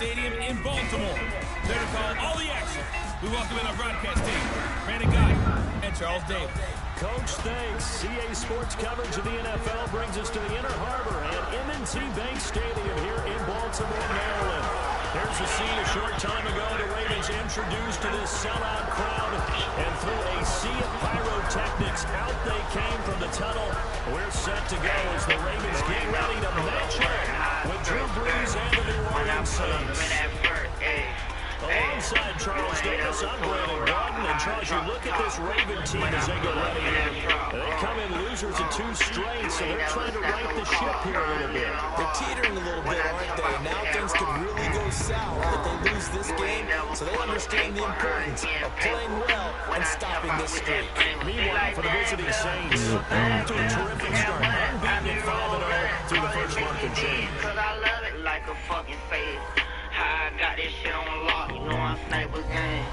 Stadium in Baltimore. There to call all the action. We welcome in our broadcast team, dAGoat and Charles Davis. Coach, thanks. CA Sports coverage of the NFL brings us to the Inner Harbor at M&T Bank Stadium here in Baltimore, Maryland. There's a scene a short time ago. The Ravens introduced to this sellout crowd, and through a sea of pyrotechnics, out they came from the tunnel. We're set to go as the Ravens get ready to match up with Drew Brees and the New Orleans Saints. Alongside Charles Davis, I'm Brandon Gordon. And Charles, you look at this Raven team as they get ready here. They come in losers of 2 straight, so they're trying to right the ship here a little bit. They're teetering a little bit, aren't they? And now things could really go south if they lose this game, so they understand the importance of playing well and stopping this streak. Meanwhile, for the visiting Saints, off to a terrific start. Unbeaten at 5-0 through the first month and change. Cause I love it like a fucking face. I got this shit on lock, you know I'm sniper gang.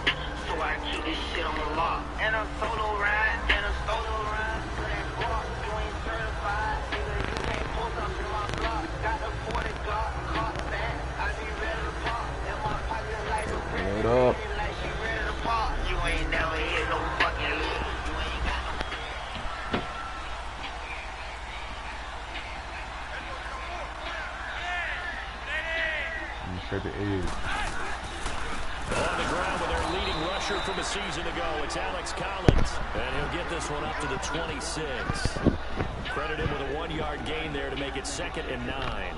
So I keep this shit on lock. And a solo ride, so that block, you ain't certified, nigga, you can't pull up in my block. Got the 40 Glock, caught back, I be ready to pop. In my pocket like a Load up. like she ready to pop. You ain't never hit no fucking lick, you ain't got no. At the edge. On the ground with their leading rusher from a season ago, it's Alex Collins. And he'll get this one up to the 26. Credit him with a 1-yard gain there to make it 2nd and 9.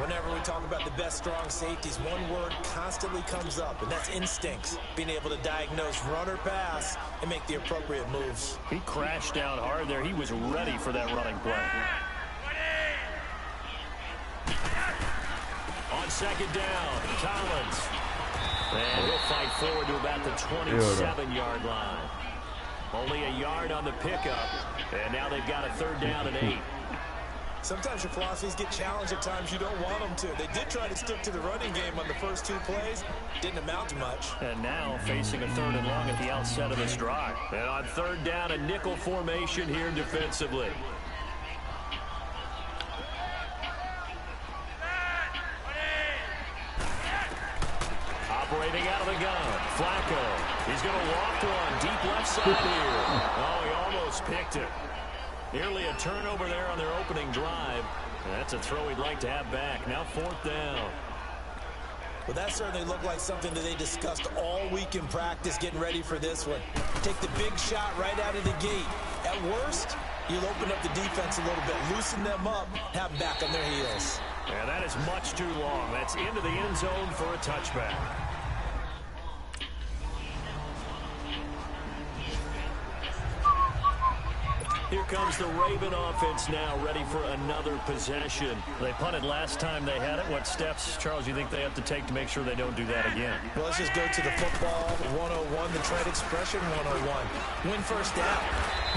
Whenever we talk about the best strong safeties, one word constantly comes up, and that's instincts. Being able to diagnose run or pass and make the appropriate moves. He crashed down hard there. He was ready for that running play. On 2nd down, Collins. And he'll fight forward to about the 27-yard line. Only a yard on the pickup. And now they've got a 3rd down and 8. Sometimes your philosophies get challenged at times you don't want them to. They did try to stick to the running game on the first 2 plays. Didn't amount to much. And now facing a 3rd and long at the outset of this drive. And on 3rd down, a nickel formation here defensively. Operating out of the gun, Flacco. He's going to walk one deep left side here. Oh, he almost picked it. Nearly a turnover there on their opening drive. That's a throw he'd like to have back. Now 4th down. Well, that certainly looked like something that they discussed all week in practice, getting ready for this one. Take the big shot right out of the gate. At worst, you'll open up the defense a little bit, loosen them up, have them back on their heels. And that is much too long. That's into the end zone for a touchback. Here comes the Raven offense now, ready for another possession. They punted last time they had it. What steps, Charles, you think they have to take to make sure they don't do that again? Well, let's just go to the football 101, the trade expression 101. Win first down.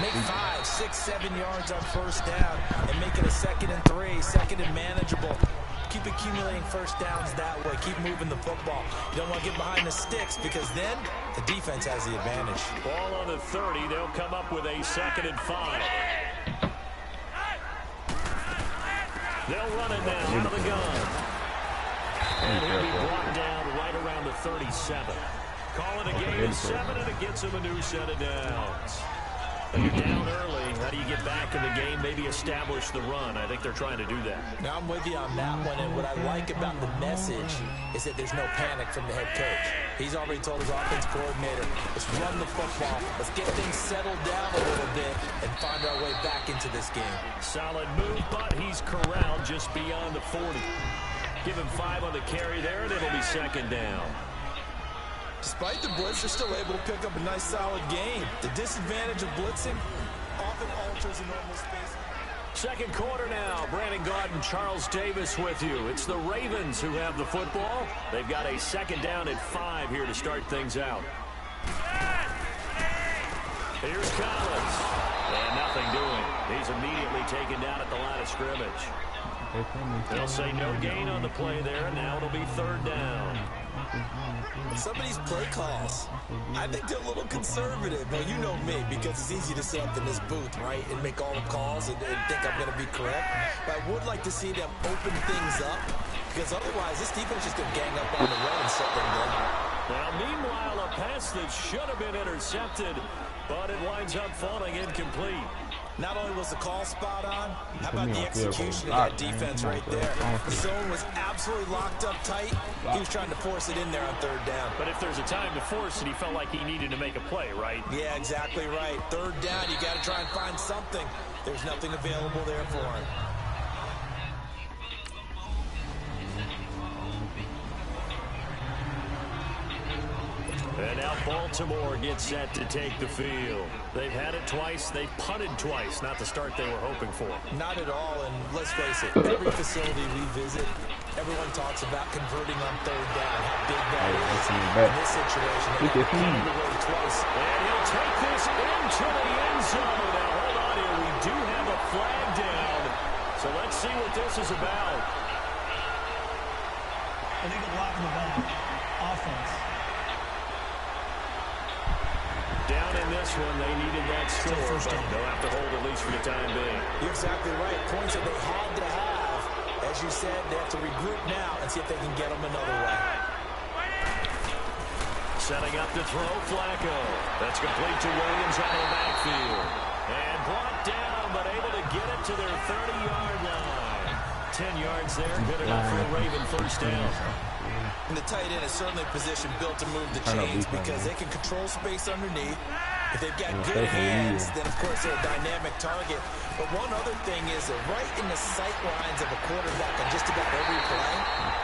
Make 5, 6, 7 yards on first down and make it a 2nd and 3, 2nd and manageable. Keep accumulating first downs that way. Keep moving the football. You don't want to get behind the sticks because then the defense has the advantage. Ball on the 30. They'll come up with a 2nd and 5. They'll run it now out of the gun. And he'll be brought down right around the 37. Call it a game of 7, and it gets him a new set of downs. When you're down early, how do you get back in the game, maybe establish the run? I think they're trying to do that. Now, I'm with you on that one, and what I like about the message is that there's no panic from the head coach. He's already told his offense coordinator, let's run the football, let's get things settled down a little bit and find our way back into this game. Solid move, but he's corralled just beyond the 40. Give him 5 on the carry there, and it'll be 2nd down. Despite the blitz, they're still able to pick up a nice, solid game. The disadvantage of blitzing often alters a normal space. 2nd quarter now. Brandon Gaunt and Charles Davis with you. It's the Ravens who have the football. They've got a 2nd down at 5 here to start things out. Here's Collins. And nothing doing. He's immediately taken down at the line of scrimmage. They'll say no gain on the play there, and now it'll be 3rd down. Some of these play calls, I think they're a little conservative. Now, you know me, because it's easy to sit up in this booth, right, and make all the calls and think I'm going to be correct. But I would like to see them open things up because otherwise this defense is just going to gang up on the run and set them down. Well, meanwhile, a pass that should have been intercepted, but it winds up falling incomplete. Not only was the call spot on, how about the execution of that defense right there? The zone was absolutely locked up tight. He was trying to force it in there on third down. But if there's a time to force it, he felt like he needed to make a play, right? Yeah, exactly right. Third down, you got to try and find something. There's nothing available there for him. And now Baltimore gets set to take the field. They've had it twice. They've punted twice. Not the start they were hoping for. Not at all, and let's face it, every facility we visit, everyone talks about converting on third down, how big that is. In this situation, they punted away twice. And he'll take this into the end zone. Now, hold on here. We do have a flag down. So let's see what this is about. Illegal block in the ball. Offense. Down in this one, they needed that score, but they'll have to hold at least for the time being. You're exactly right. Points that they had to have. As you said, they have to regroup now and see if they can get them another way. Setting up to throw, Flacco. That's complete to Williams out of the backfield. And brought down, but able to get it to their 30-yard line. 10 yards there, good enough for a Raven first down. And the tight end is certainly a position built to move the chains because they can control space underneath. If they've got good hands, then of course they're a dynamic target. But one other thing is they're right in the sight lines of a quarterback on just about every play.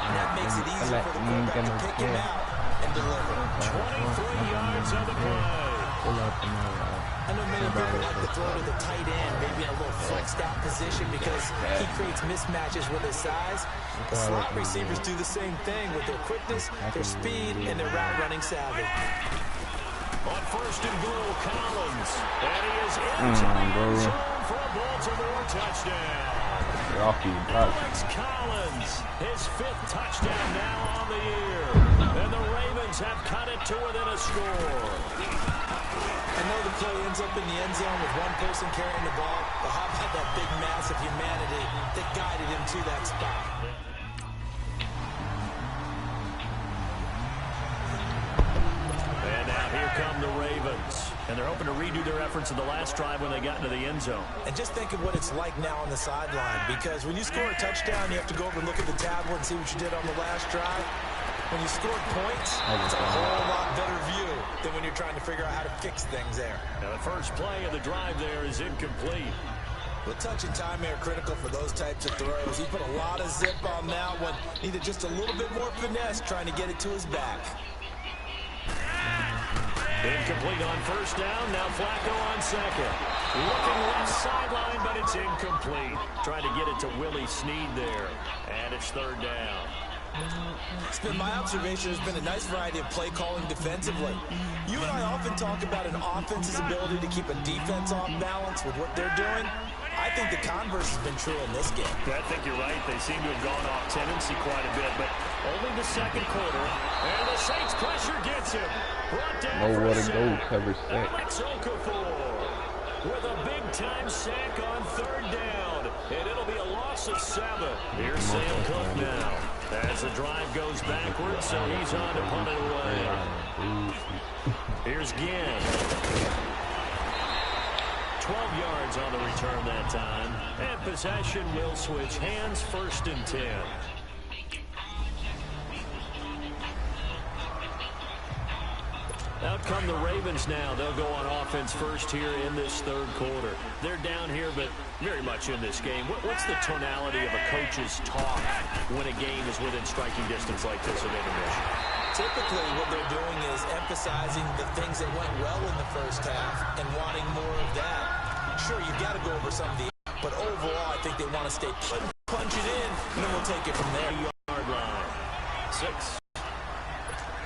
And that makes it easy for the quarterback to pick him out and deliver. 23 yards on the play. I know many people like to throw to the tight end, maybe in a little flexed out position because he creates mismatches with his size. The slot receivers do the same thing with their quickness, their speed, and their route running savvy. On first and goal, Collins. And he is into the end zone for a Baltimore touchdown. Alex Collins, his 5th touchdown now on the year. And the Ravens have cut it to within a score. I know the play ends up in the end zone with one person carrying the ball, but how about that big mass of humanity that guided him to that spot? And now here come the Ravens. And they're hoping to redo their efforts in the last drive when they got into the end zone. And just think of what it's like now on the sideline, because when you score a touchdown, you have to go over and look at the tablet and see what you did on the last drive. When you scored points, it's a whole lot better view than when you're trying to figure out how to fix things there. Now the first play of the drive there is incomplete. Well, touch and time are critical for those types of throws. He put a lot of zip on that one. Needed just a little bit more finesse trying to get it to his back. Incomplete on first down. Now Flacco on second. Looking left sideline, but it's incomplete. Trying to get it to Willie Snead there. And it's third down. It's been my observation there's been a nice variety of play calling defensively. You and I often talk about an offense's ability to keep a defense off balance with what they're doing. I think the converse has been true in this game. I think you're right. They seem to have gone off tendency quite a bit, but only the second quarter. And the Saints pressure gets him. Brought down for a sack. Alex Okafor with a big-time sack on third down. And it'll be a loss of 7. Here's Sam Cook now. As the drive goes backwards, so he's on to punt it away. Here's Ginn. 12 yards on the return that time. And possession will switch hands, 1st and 10. Out come the Ravens now. They'll go on offense first here in this third quarter. They're down here, but very much in this game. What's the tonality of a coach's talk when a game is within striking distance like this at intermission? Typically, what they're doing is emphasizing the things that went well in the first half and wanting more of that. Sure, you've got to go over some of the, but overall, I think they want to stay punch it in, and then we'll take it from there. Yard line. 6.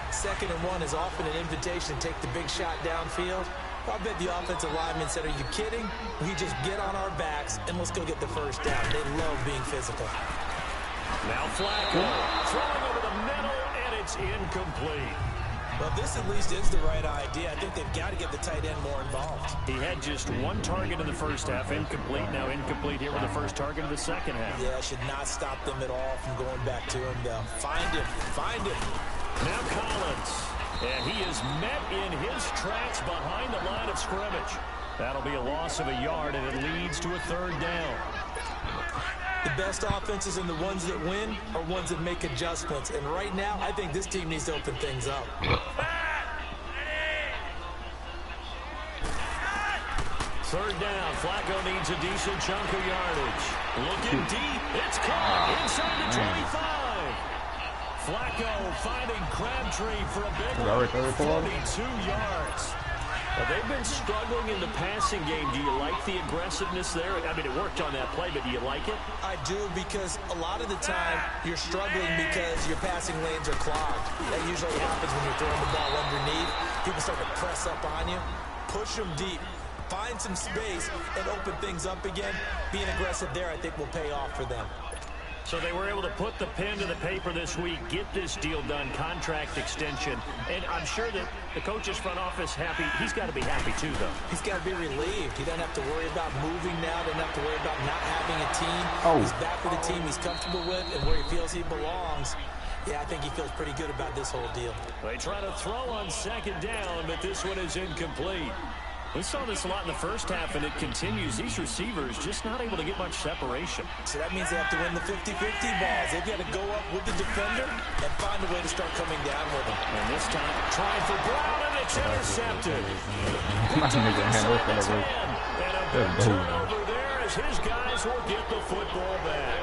2nd and 1 is often an invitation to take the big shot downfield. I bet the offensive lineman said, are you kidding? We just get on our backs and let's go get the first down. They love being physical. Now Flacco throwing over the middle, and it's incomplete. Well, this at least is the right idea. I think they've got to get the tight end more involved. He had just one target in the first half, incomplete. Now incomplete here with the first target of the second half. Yeah, should not stop them at all from going back to him, though. Find him. Find him. Now Collins. And he is met in his tracks behind the line of scrimmage. That'll be a loss of a yard, and it leads to a third down. The best offenses and the ones that win are ones that make adjustments. And right now, I think this team needs to open things up. Third down. Flacco needs a decent chunk of yardage. Looking deep. It's caught inside the 25. Flacco finding Crabtree for a big one. 42 yards. Well, they've been struggling in the passing game. Do you like the aggressiveness there? I mean, it worked on that play, but do you like it? I do, because a lot of the time you're struggling because your passing lanes are clogged. That usually happens when you're throwing the ball underneath. People start to press up on you. Push them deep. Find some space and open things up again. Being aggressive there, I think, will pay off for them. So they were able to put the pen to the paper this week, get this deal done, contract extension. And I'm sure that the coach's front office happy. He's got to be happy too, though. He's got to be relieved. He doesn't have to worry about moving now. Doesn't have to worry about not having a team. He's back with a team he's comfortable with and where he feels he belongs. Yeah, I think he feels pretty good about this whole deal. They try to throw on second down, but this one is incomplete. We saw this a lot in the first half, and it continues. These receivers just not able to get much separation. So that means they have to win the 50-50 balls. They've got to go up with the defender and find a way to start coming down with him. And this time, trying for Brown, and it's intercepted. And a big turnover there as his guys will get the football back.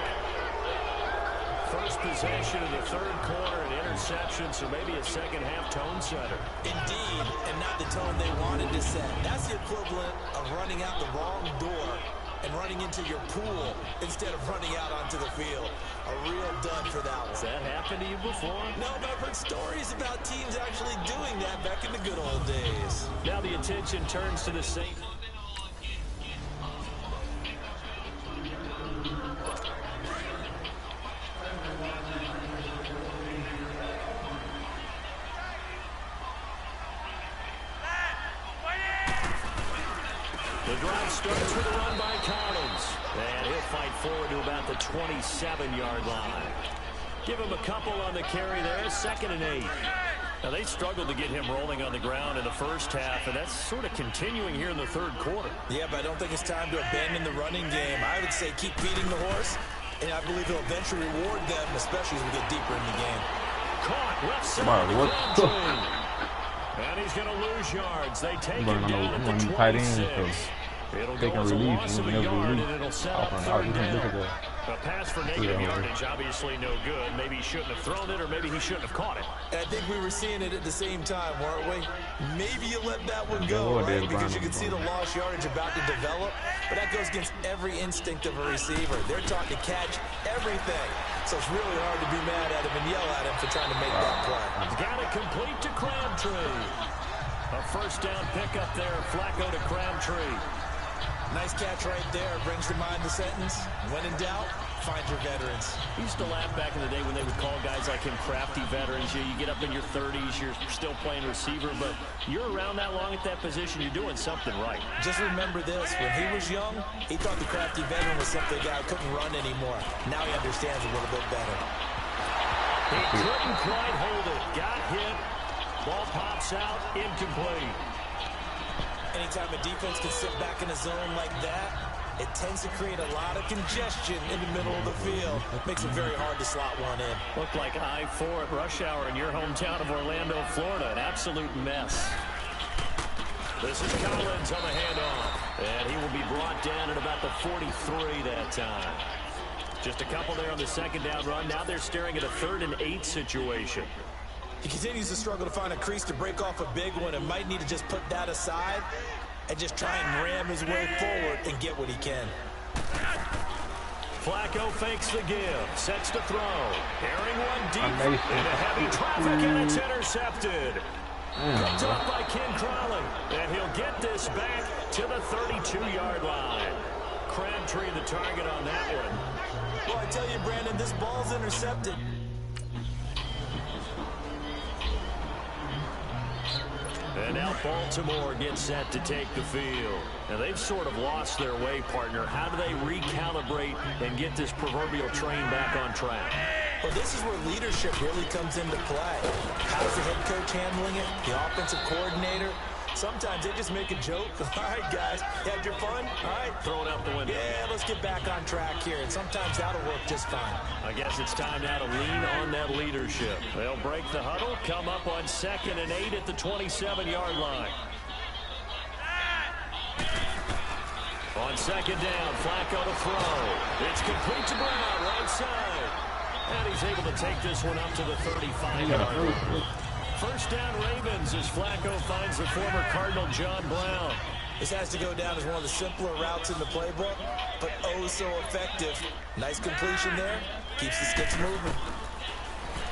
First possession of the third quarter, an interception, so maybe a second-half tone setter. Indeed, and not the tone they wanted to set. That's the equivalent of running out the wrong door and running into your pool instead of running out onto the field. A real dud for that one. Has that happened to you before? No, but I've heard stories about teams actually doing that back in the good old days. Now the attention turns to the Saints. The drive starts with a run by Collins. And he'll fight forward to about the 27-yard line. Give him a couple on the carry there. 2nd and 8. Now, they struggled to get him rolling on the ground in the first half, and that's sort of continuing here in the third quarter. Yeah, but I don't think it's time to abandon the running game. I would say keep feeding the horse, and I believe it'll eventually reward them, especially as we get deeper in the game. Caught left side. And he's going to lose yards. They take him down at the 26. It'll go as a loss of a yard, and it'll set up third down. A pass for negative yardage, obviously no good. Maybe he shouldn't have thrown it, or maybe he shouldn't have caught it. And I think we were seeing it at the same time, weren't we? Maybe you let that one go, right? Because you can see the lost yardage about to develop. But that goes against every instinct of a receiver. They're taught to catch everything. So it's really hard to be mad at him and yell at him for trying to make that play. He's got it complete to Crabtree. A first down pickup there, Flacco to Crabtree. Nice catch right there. Brings to mind the sentence, when in doubt, find your veterans. We used to laugh back in the day when they would call guys like him crafty veterans. You get up in your 30s, you're still playing receiver, but you're around that long at that position, you're doing something right. Just remember this, when he was young, he thought the crafty veteran was simply a guy who couldn't run anymore. Now he understands a little bit better. He couldn't quite hold it. Got hit. Ball pops out, incomplete. Anytime a defense can sit back in a zone like that, it tends to create a lot of congestion in the middle of the field. Makes it very hard to slot one in. Looked like I-4 at rush hour in your hometown of Orlando, Florida. An absolute mess. This is Collins on the handoff. And he will be brought down at about the 43 that time. Just a couple there on the second down run. Now they're staring at a 3rd and 8 situation. He continues to struggle to find a crease to break off a big one and might need to just put that aside and just try and ram his way forward and get what he can. Flacco fakes the give, sets to throw. Airing one deep into heavy traffic, and it's intercepted. Picked up by Ken Crowley, and he'll get this back to the 32-yard line. Crabtree the target on that one. Well, I tell you, Brandon, this ball's intercepted. And now Baltimore gets set to take the field. Now they've sort of lost their way, partner. How do they recalibrate and get this proverbial train back on track? Well, this is where leadership really comes into play. How's the head coach handling it? The offensive coordinator? Sometimes they just make a joke. All right, guys, you had your fun? All right. Throw it out the window. Yeah, let's get back on track here. And sometimes that'll work just fine. I guess it's time now to lean on that leadership. They'll break the huddle, come up on 2nd and 8 at the 27-yard line. On 2nd down, Flacco to throw. It's complete to Brown, right side. And he's able to take this one up to the 35-yard line. First down Ravens as Flacco finds the former Cardinal John Brown. This has to go down as one of the simpler routes in the playbook, but oh so effective. Nice completion there. Keeps the sticks moving.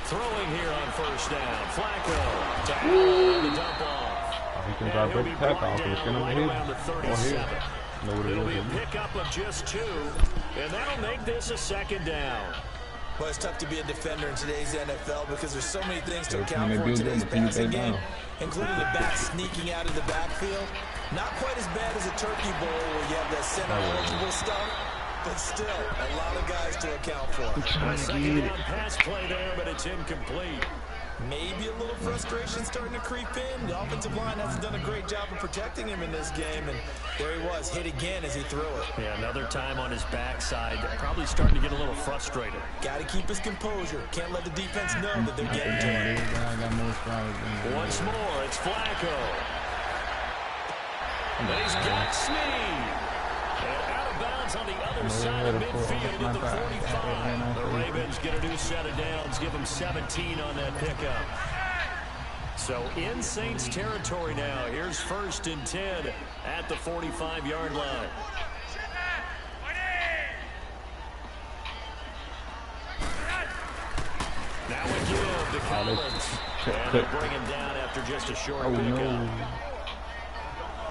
Throwing here on first down. Flacco. Down on the dump off. He can drop that pack off and send him right ahead. around the 37. It'll be a pickup of just 2, and that'll make this a 2nd down. Well, it's tough to be a defender in today's NFL because there's so many things to account for in today's passing game, including the back sneaking out of the backfield. Not quite as bad as a turkey bowl where you have the center-eligible stuff, but still a lot of guys to account for. A 2nd down pass play there, but it's incomplete. Maybe a little frustration starting to creep in. The offensive line hasn't done a great job of protecting him in this game, and there he was, hit again as he threw it. Yeah, another time on his backside. Probably starting to get a little frustrated. Got to keep his composure. Can't let the defense know that they're getting to him. Once more, it's Flacco. And he's got Snead. And out of bounds on the other side of midfield at the 45. The Ravens get a new set of downs, give them 17 on that pickup. So in Saints territory now. Here's 1st and 10 at the 45-yard line. Now we give to Collins. And they'll bring him down after just a short pickup.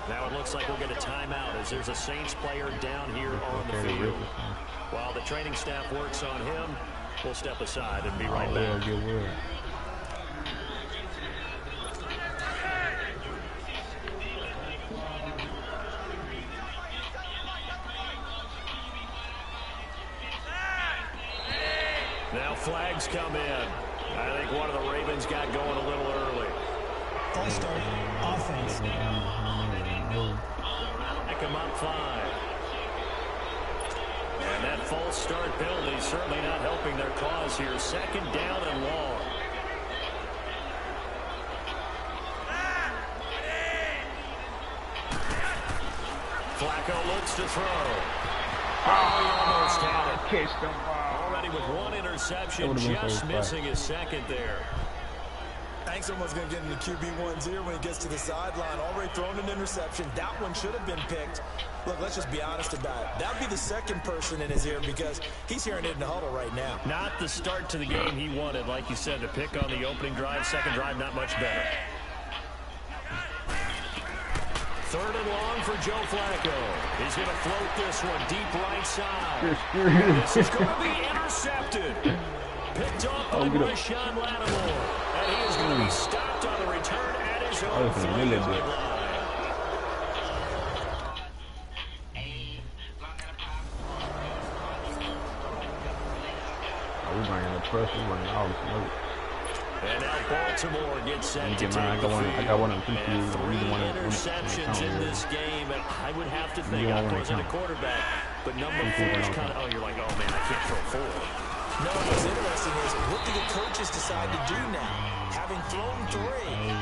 Now it looks like we'll get a timeout as there's a Saints player down here on the field. While the training staff works on him, we'll step aside and be right back. Now flags come in. I think one of the Ravens got going a little early. False start. Offense. Back him up 5. And that false start penalty certainly not helping their cause here. 2nd down and long. Flacco looks to throw. Oh, he almost had it. Already with 1 interception, just missing his 2nd there. I think someone's going to get into QB1's ear when he gets to the sideline. Already thrown an interception. That one should have been picked. Look, let's just be honest about it. That would be the 2nd person in his ear because he's hearing it in the huddle right now. Not the start to the game he wanted. Like you said, to pick on the opening drive, 2nd drive, not much better. 3rd and long for Joe Flacco. He's going to float this one deep right side. This is going to be intercepted. Picked off by Marshawn Lattimore. And he is going to be stopped on the return at his own 3-yard line. We're bringing the pressure, we're bringing all the smoke. And now Baltimore gets set to take the field. I got one of them. 3 interceptions in this game, and I would have to think I wasn't a quarterback, but number 4 is kind of, you're like, oh man, I can't throw 4. No, what's interesting is, what do the coaches decide to do now? Having thrown 3,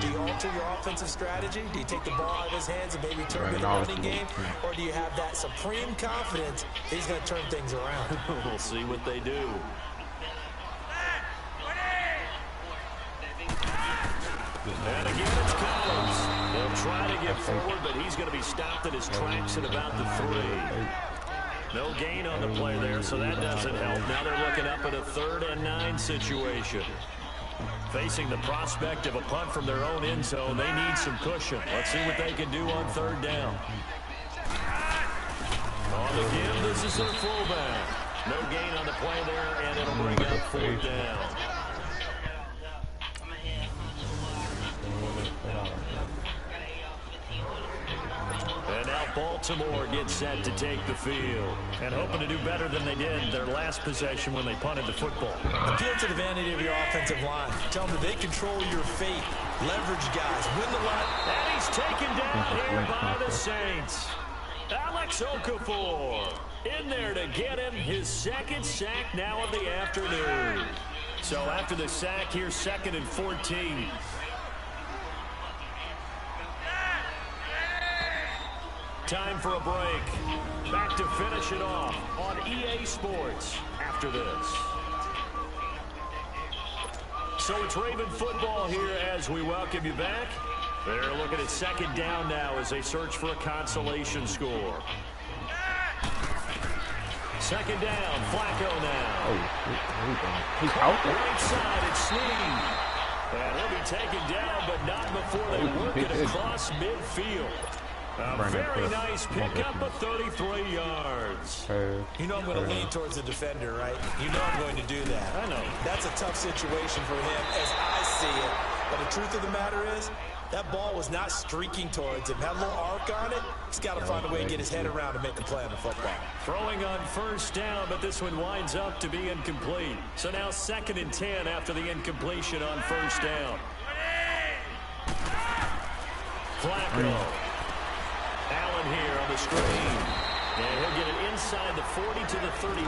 do you alter your offensive strategy? Do you take the ball out of his hands and maybe turn to the running game? Or do you have that supreme confidence he's going to turn things around? We'll see what they do. And again, it's Collins. They'll try to get forward, but he's going to be stopped at his tracks at about the 3. No gain on the play there, so that doesn't help. Now they're looking up at a 3rd and 9 situation. Facing the prospect of a punt from their own end zone, they need some cushion. Let's see what they can do on 3rd down. On the give, this is their fullback. No gain on the play there, and it'll bring up 4th down. Baltimore gets set to take the field and hoping to do better than they did their last possession when they punted the football. Appeal to the vanity of your offensive line. Tell them that they control your fate. Leverage guys. Win the line. And he's taken down here by the Saints. Alex Okafor in there to get him his second sack now of the afternoon. So after the sack, here's 2nd and 14. Time for a break. Back to finish it off on EA Sports after this. So it's Raven football here as we welcome you back. They're looking at 2nd down now as they search for a consolation score. 2nd down, Flacco now. Oh, he's out there. Right side, it's Sneed. And he'll be taken down, but not before they work it across midfield. A very nice pickup of 33 yards. You know I'm going to lean towards the defender, right? You know I'm going to do that. I know. That's a tough situation for him as I see it. But the truth of the matter is, that ball was not streaking towards him. Had a little arc on it. He's got to find a way to get his head around and make a play on the football. Throwing on 1st down, but this one winds up to be incomplete. So now 2nd and 10 after the incompletion on 1st down. Flacco. Allen here on the screen. And he'll get it inside the 40 to the 39.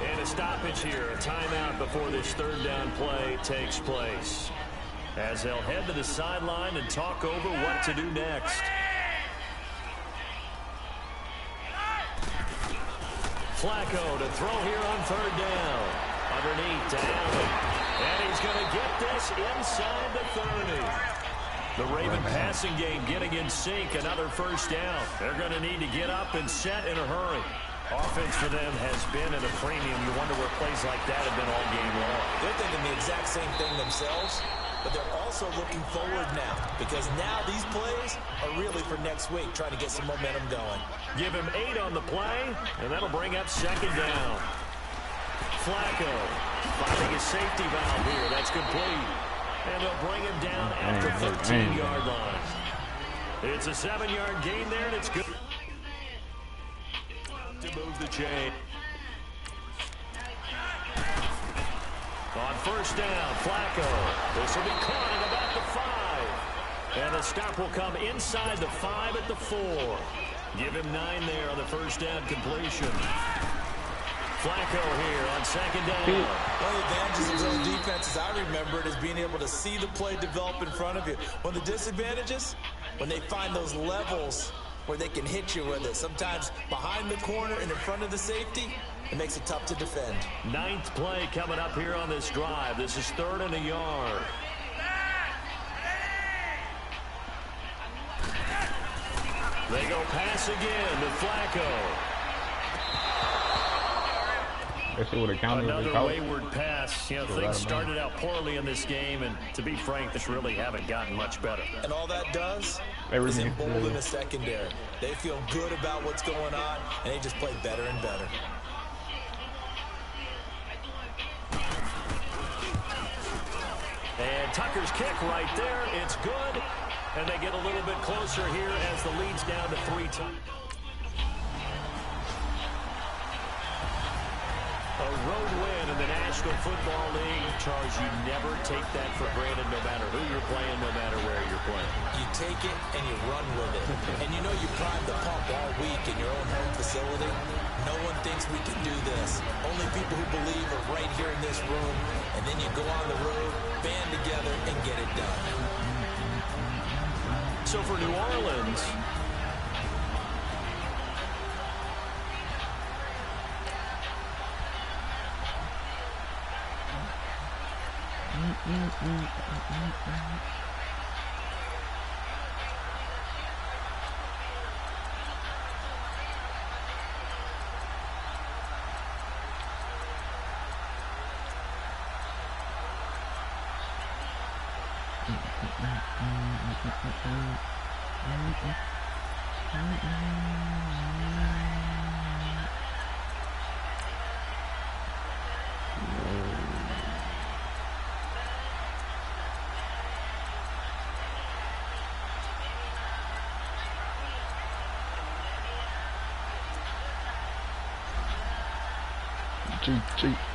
And a stoppage here, a timeout before this 3rd down play takes place. As they'll head to the sideline and talk over what to do next. Flacco to throw here on 3rd down. Underneath to Allen. And he's going to get this inside the 30. The Raven passing game getting in sync. Another 1st down. They're going to need to get up and set in a hurry. Offense for them has been at a premium. You wonder where plays like that have been all game long. They're thinking the exact same thing themselves, but they're also looking forward now because now these plays are really for next week, trying to get some momentum going. Give him 8 on the play, and that'll bring up 2nd down. Flacco finding his safety valve here. That's complete. And they'll bring him down at the 13-yard line. It's a 7-yard gain there, and it's good to move the chain. On 1st down, Flacco. This will be caught at about the 5. And the stop will come inside the 5 at the 4. Give him 9 there on the 1st down completion. Flacco here on 2nd down. One of the advantages of those defenses, I remember it, is being able to see the play develop in front of you. One of the disadvantages, when they find those levels where they can hit you with it. Sometimes behind the corner and in front of the safety, it makes it tough to defend. 9th play coming up here on this drive. This is 3rd and a yard. They go pass again to Flacco. Another wayward pass. You know, things started out poorly in this game, and to be frank, this really haven't gotten much better. And all that does is embolden the secondary. They feel good about what's going on, and they just play better and better. And Tucker's kick right there. It's good. And they get a little bit closer here as the lead's down to 3 times. A road win in the National Football League. Charles, you never take that for granted no matter who you're playing, no matter where you're playing. You take it and you run with it. And you know you prime the pump all week in your own home facility. No one thinks we can do this. Only people who believe are right here in this room. And then you go on the road, band together, and get it done. So for New Orleans, Cheat.